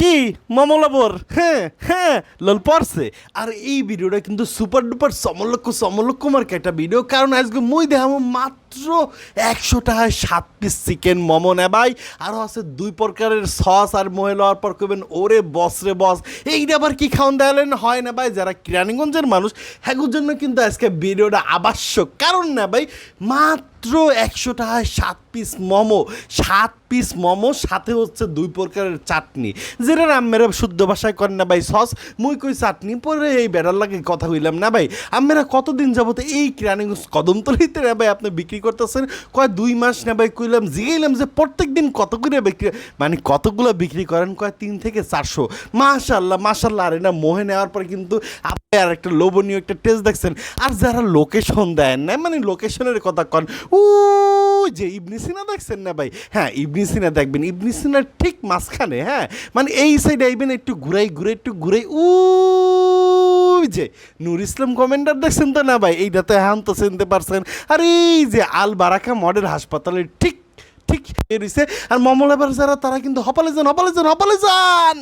কি মামলাবর, হ্যাঁ হ্যাঁ লোল পড়ছে। আর এই ভিডিওটা কিন্তু সুপার ডুপার সমলক্ষ মার্কে একটা ভিডিও, কারণ আজকে মুই দেখাবো মাত্র 100 টাকায় 7 পিস চিকেন মোমো নে ভাই। আরও আছে 2 প্রকারের সস, আর মহে লওয়ার পর করবেন ওরে বস রে বস। এইটা আবার কি খাওয়ান দেওয়ালেন হয় না ভাই, যারা কিরানীগঞ্জের মানুষ হ্যাগুর জন্য কিন্তু আজকে ভিডিওটা আবশ্যক। কারণ না ভাই, মাত্র 100 টাকায় 7 পিস মোমো, 7 পিস মোমো সাথে হচ্ছে 2 প্রকারের চাটনি, যেটা আমেরা শুদ্ধ ভাষায় করেন না ভাই সস, মুই কই চাটনি, পরে এই বেড়ার লাগে কথা কইলাম না ভাই। আমেরা কতদিন যাবত এই কিরানীগঞ্জ কদমতলিতে না ভাই আপনি বিক্রি করতেছেন, কয় 2 মাস না ভাই, কইলাম জিগাইলাম যে প্রত্যেক দিন কত করে বিক্রি, মানে কতগুলো বিক্রি করেন, কয় 3 থেকে 400। মাশাল্লাহ মাশাল্লাহ। আর এটা মোহে নেওয়ার পরে কিন্তু আপনি আর একটা লোভনীয় একটা টেস্ট দেখছেন। আর যারা লোকেশন দেন না, মানে লোকেশনের কথা কন, ও যে ইবনে সিনা দেখছেন না ভাই, হ্যাঁ ইবনে সিনা দেখবেন, ইবনে সিনার ঠিক মাঝখানে, হ্যাঁ মানে এই সাইডে আইবেন, একটু ঘুরাই ও যে নূর ইসলাম কমেন্ডার দেখছেন তো না ভাই, এইটাতে হ্যাঁ তো চিনতে পারছেন। আর এই যে আল বারাকা মডেল হাসপাতালের ঠিক ঠিক রয়েছে। আর মমলাবার যারা তারা কিন্তু হপালে যান।